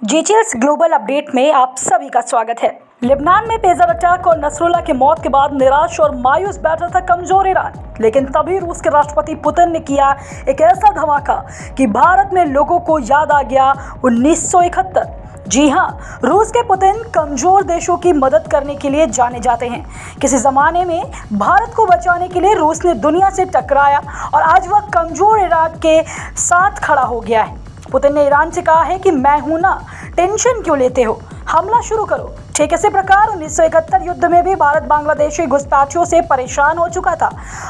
जीचीएल्स global update में आप सभी का स्वागत है। लेबनान में पेजर अटैक और नसरुल्लाह की मौत के बाद निराश और मायूस बैठा था कमजोर ईरान, लेकिन तभी रूस के राष्ट्रपति पुतिन ने किया एक ऐसा धमाका कि भारत में लोगों को याद आ गया 1971। जी हाँ, रूस के पुतिन कमजोर देशों की मदद करने के लिए जाने जाते हैं। किसी ज़माने में भारत को बचाने के लिए रूस ने दुनिया से टकराया और आज वह कमजोर इराक के साथ खड़ा हो गया है। पुतिन ने ईरान से कहा है कि मैं हूं ना, टेंशन क्यों लेते हो, हमला शुरू करो। ठीक इसी प्रकार 1971 युद्ध में भी भारत बांग्लादेशी घुसपैठियों से परेशान हो चुका था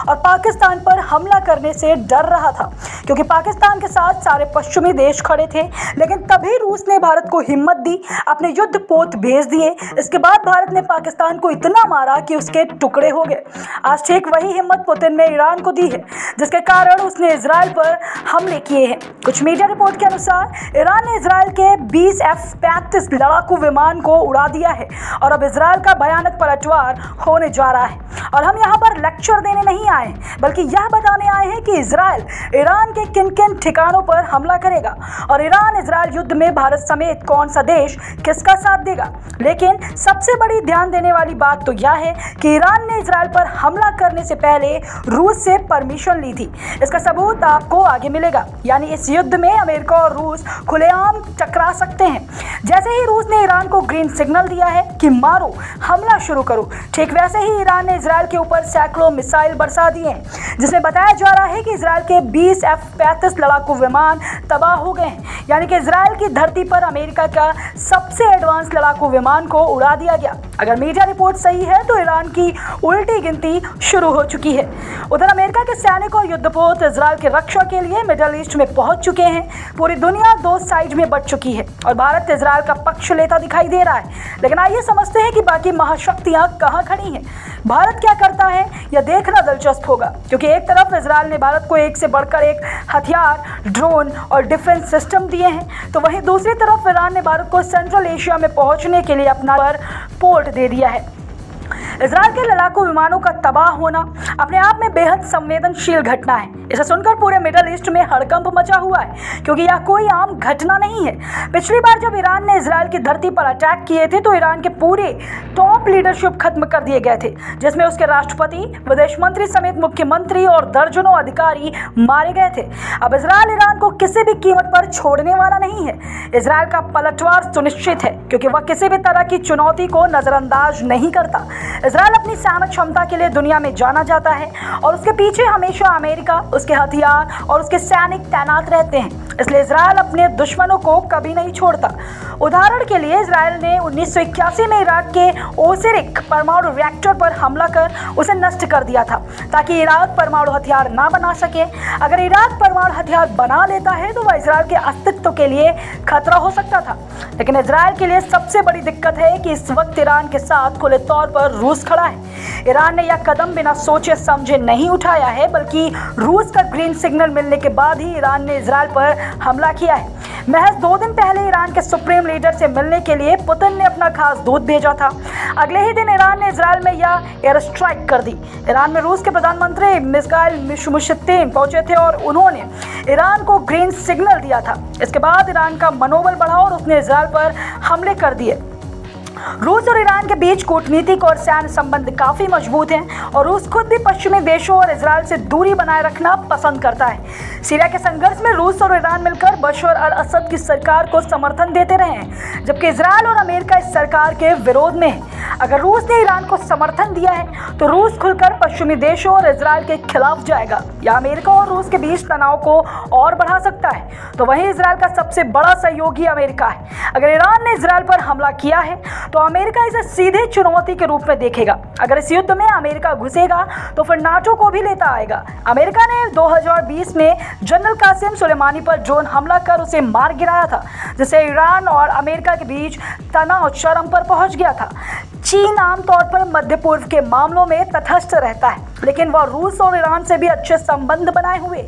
और पाकिस्तान पर हमला करने से डर रहा था, क्योंकि पाकिस्तान के साथ सारे पश्चिमी देश खड़े थे। लेकिन तभी रूस ने भारत को हिम्मत दी, अपने युद्ध पोत भेज दिए। इसके बाद भारत ने पाकिस्तान को इतना मारा कि उसके टुकड़े हो गए। आज ठीक वही हिम्मत पुतिन ने ईरान को दी है, जिसके कारण उसने इजराइल पर हमले किए हैं। कुछ मीडिया रिपोर्ट के अनुसार ईरान ने इजराइल के 20 F-35 लड़ाकू विमान को उड़ा दिया है और अब इजराइल का भयानक पलटवार होने जा रहा है। और हम यहाँ पर लेक्चर देने नहीं आए, बल्कि यह बताने आए हैं कि इजराइल ईरान के किन किन ठिकानों पर हमला करेगा और ईरान इजराइल युद्ध में भारत समेत कौन सा देश किसका साथ देगा। लेकिन सबसे बड़ी ध्यान देने वाली बात तो यह है कि ईरान ने इजराइल पर हमला करने से पहले रूस से परमिशन ली थी। इसका सबूत आपको आगे मिलेगा। यानी इस युद्ध में अमेरिका और रूस खुलेआम टकरा सकते हैं। जैसे ही रूस ने ईरान को ग्रीन सिग्नल दिया है कि मारो, हमला शुरू करो, ठीक वैसे ही ईरान ने इजराइल के ऊपर सैकड़ों मिसाइल बरसा दिए हैं, जिसमें बताया जा रहा है कि इजराइल के 20 F-35 लड़ाकू विमान तबाह हो गए हैं। यानी कि इजराइल की धरती पर अमेरिका का सबसे एडवांस लड़ाकू विमान को उड़ा दिया गया। अगर मीडिया रिपोर्ट सही है तो ईरान की उल्टी गिनती शुरू हो चुकी है। उधर अमेरिका के सैनिक और युद्धपोत इजराइल की रक्षा के लिए मिडल ईस्ट में पहुंच चुके हैं। पूरी दुनिया दो साइड में बट चुकी है और भारत इजराइल का पक्ष लेता दिखाई दे रहा है। लेकिन आइए समझते हैं कि बाकी महाशक्तियां कहां खड़ी हैं। भारत क्या करता है यह देखना दिलचस्प होगा, क्योंकि एक तरफ इजराइल ने भारत को एक से बढ़कर एक हथियार, ड्रोन और डिफेंस सिस्टम दिए हैं, तो वहीं दूसरी तरफ ईरान ने भारत को सेंट्रल एशिया में पहुंचने के लिए अपना पोर्ट दे दिया है। इजराइल के लड़ाकू विमानों का तबाह होना अपने आप में बेहद संवेदनशील घटना है। इसे सुनकर पूरे मिडल ईस्ट में हड़कंप मचा हुआ है, क्योंकि यह कोई आम घटना नहीं है। पिछली बार जब ईरान ने इजराइल की धरती पर अटैक किए थे तो ईरान के पूरे टॉप लीडरशिप खत्म कर दिए गए थे, जिसमें उसके राष्ट्रपति, विदेश मंत्री समेत मुख्यमंत्री और दर्जनों अधिकारी मारे गए थे। अब इजराइल ईरान को किसी भी कीमत पर छोड़ने वाला नहीं है। इजराइल का पलटवार सुनिश्चित है, क्योंकि वह किसी भी तरह की चुनौती को नजरअंदाज नहीं करता। इजराइल अपनी सैन्य क्षमता के लिए दुनिया में जाना जाता है और उसके पीछे हमेशा अमेरिका, उसके हथियार और उसके सैनिक तैनात रहते हैं। इसलिए इजराइल अपने दुश्मनों को कभी नहीं छोड़ता। उदाहरण के लिए इजराइल ने 1981 में इराक के ओसिरिक परमाणु रिएक्टर पर हमला कर उसे नष्ट कर दिया था, ताकि इराक परमाणु हथियार ना बना सके। अगर इराक परमाणु हथियार बना लेता है तो वह इजराइल के अस्तित्व के लिए खतरा हो सकता था। लेकिन इजराइल के लिए सबसे बड़ी दिक्कत है कि इस वक्त ईरान के साथ खुले तौर पर रूस खड़ा है। ईरान ने यह कदम बिना सोचे समझे नहीं उठाया है, बल्कि रूस का ग्रीन सिग्नल मिलने के बाद ही ईरान ने इजराइल पर हमला किया है। महज 2 दिन पहले ईरान के सुप्रीम लीडर से मिलने के लिए पुतिन ने अपना खास दूत भेजा था। अगले ही दिन ईरान ने इजराइल में यह एयर स्ट्राइक कर दी। ईरान में रूस के प्रधानमंत्री मिखाइल मिशुस्तिन पहुंचे थे और उन्होंने ईरान को ग्रीन सिग्नल दिया था। इसके बाद ईरान का मनोबल बढ़ा और उसने इजराइल पर हमले कर दिए। रूस और ईरान के बीच कूटनीतिक और सैन्य संबंध काफी मजबूत हैं और रूस खुद भी पश्चिमी देशों और इजराइल से दूरी बनाए रखना पसंद करता है। सीरिया के संघर्ष में रूस और ईरान मिलकर बशर अल असद की सरकार को समर्थन देते रहे हैं, जबकि इजराइल और अमेरिका इस सरकार के विरोध में है। अगर रूस ने ईरान को समर्थन दिया है तो रूस खुलकर पश्चिमी देशों और इजराइल के खिलाफ जाएगा, या अमेरिका और रूस के बीच तनाव को और बढ़ा सकता है। तो वहीं इजराइल का सबसे बड़ा सहयोगी अमेरिका है। अगर ईरान ने इजराइल पर हमला किया है तो अमेरिका इसे सीधे चुनौती के रूप में देखेगा। अगर इस युद्ध में अमेरिका घुसेगा तो फिर नाटो को भी लेता आएगा। अमेरिका ने 2020 में जनरल कासिम सुलेमानी पर ड्रोन हमला कर उसे मार गिराया था, जिससे ईरान और अमेरिका के बीच तनाव चरम पर पहुंच गया था। चीन आमतौर पर मध्य पूर्व के मामलों में तटस्थ रहता है, लेकिन वह रूस और ईरान से भी अच्छे संबंध बनाए हुए।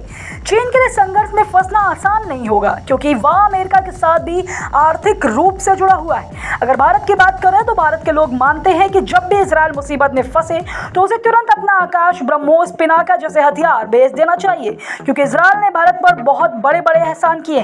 चीन के लिए संघर्ष में फंसना आसान नहीं होगा, क्योंकि वह अमेरिका के साथ भी आर्थिक रूप से जुड़ा हुआ है। अगर भारत की बात करें तो भारत के लोग मानते हैं कि जब भी इजराइल मुसीबत में फंसे तो उसे तुरंत अपना आकाश, ब्रह्मोस, पिनाका जैसे हथियार भेज देना चाहिए, क्योंकि इजराइल ने भारत पर बहुत बड़े बड़े एहसान किए।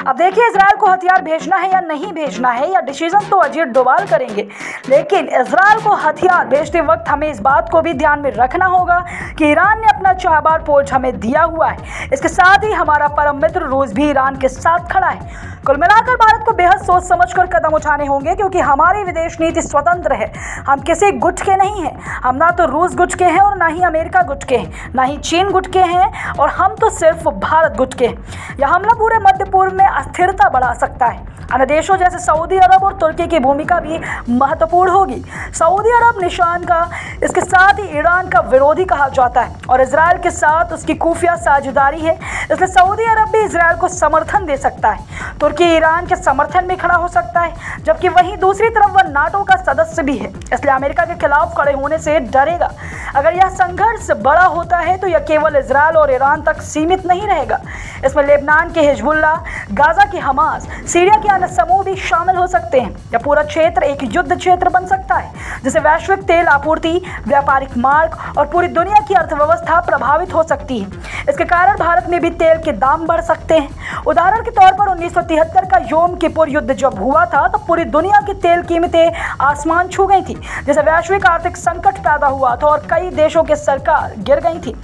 अब देखिए, इजराइल को हथियार भेजना है या नहीं भेजना है, या डिसीजन तो अजीत डोभाल करेंगे, लेकिन इजराइल को हथियार भेजते वक्त हमें इस बात को भी ध्यान में रखना होगा कि ईरान ने अपना चाहबार फौज हमें दिया हुआ है। इसके साथ ही हमारा परम मित्र रूस भी ईरान के साथ खड़ा है। कुल मिलाकर भारत को बेहद सोच समझकर कदम उठाने होंगे, क्योंकि हमारी विदेश नीति स्वतंत्र है। हम किसी गुट के नहीं हैं। हम ना तो रूस गुट के हैं और ना ही अमेरिका गुट के हैं, ना ही चीन गुट के हैं, और हम तो सिर्फ भारत गुट के हैं। यह हमला पूरे मध्य पूर्व में अस्थिरता बढ़ा सकता है। अन्य देशों जैसे सऊदी अरब और तुर्की की भूमिका भी महत्वपूर्ण होगी। सऊदी अरब निशान का, इसके साथ ही ईरान का विरोधी कहा जाता है और इजराइल के साथ उसकी खुफिया साझेदारी है, इसलिए सऊदी अरब भी इजराइल को समर्थन दे सकता है। तुर्की ईरान के समर्थन में खड़ा हो सकता है, जबकि वहीं दूसरी तरफ वह नाटो का सदस्य भी है, इसलिए अमेरिका के खिलाफ खड़े होने से डरेगा। अगर यह संघर्ष बड़ा होता है तो यह केवल इजराइल और ईरान तक सीमित नहीं रहेगा। इसमें लेबनान के हिजबुल्लाह, गाजा की हमास, सीरिया के अन्य समूह भी शामिल हो सकते हैं। यह पूरा क्षेत्र एक युद्ध क्षेत्र बन सकता है, जिससे वैश्विक तेल आपूर्ति, व्यापारिक मार्ग और पूरी दुनिया की अर्थव्यवस्था प्रभावित हो सकती है। इसके कारण भारत में भी तेल के दाम बढ़ सकते हैं। उदाहरण के तौर पर 1973 का योम किपुर युद्ध जब हुआ था तो पूरी दुनिया की तेल कीमतें आसमान छू गई थी, जिससे वैश्विक आर्थिक संकट पैदा हुआ था और कई देशों की सरकार गिर गई थी।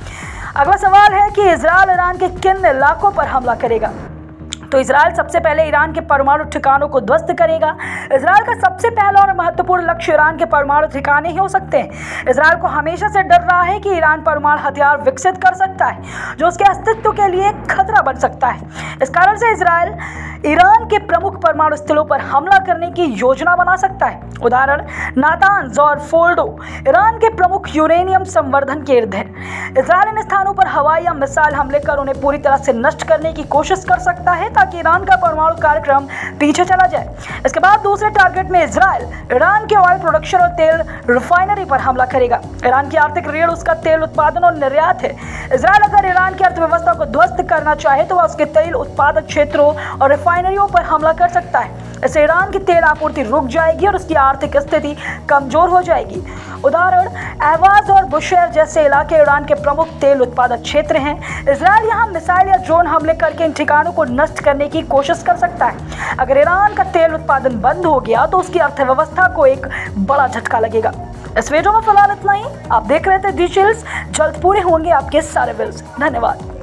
अगला सवाल है कि इजराइल ईरान के किन इलाकों पर हमला करेगा। तो इजराइल सबसे पहले ईरान के परमाणु ठिकानों को ध्वस्त करेगा। इजराइल का सबसे पहला और महत्वपूर्ण लक्ष्य ईरान के परमाणु ठिकाने ही हो सकते हैं। इजराइल को हमेशा से डर रहा है कि ईरान परमाणु हथियार विकसित कर सकता है, जो उसके अस्तित्व के लिए खतरा बन सकता है। इस कारण से इजराइल ईरान के प्रमुख परमाणु स्थलों पर हमला करने की योजना बना सकता है। उदाहरण नातांज और फोर्डो ईरान के प्रमुख यूरेनियम संवर्धन केंद्र हैं। इजराइल इन स्थानों पर हवाई या मिसाइल हमले कर उन्हें पूरी तरह से नष्ट करने की कोशिश कर सकता है, ताकि ईरान का परमाणु कार्यक्रम पीछे चला जाए। इसके बाद दूसरे टारगेट में इजराइल ईरान के ऑयल प्रोडक्शन और तेल रिफाइनरी पर हमला करेगा। ईरान की आर्थिक रीढ़ उसका तेल उत्पादन और निर्यात है। इजराइल अगर ईरान की अर्थव्यवस्था को ध्वस्त करना चाहे तो वह उसके तेल उत्पादक क्षेत्रों और रिफाइनरियों पर हमला कर सकता है। इससे ईरान की तेल आपूर्ति रुक जाएगी और उसकी आर्थिक स्थिति कमजोर हो जाएगी। उदाहरण अहवाज और बुशेर जैसे इलाके ईरान के प्रमुख तेल उत्पादक क्षेत्र हैं। इजराइल यहाँ मिसाइल या ड्रोन हमले करके इन ठिकानों को नष्ट करने की कोशिश कर सकता है। अगर ईरान का तेल उत्पादन बंद हो गया तो उसकी अर्थव्यवस्था को एक बड़ा झटका लगेगा। इस वीडियो में फिलहाल इतना ही। आप देख रहे थे डी चिल्स, जल्द पूरे होंगे आपके सारे व्यूज। धन्यवाद।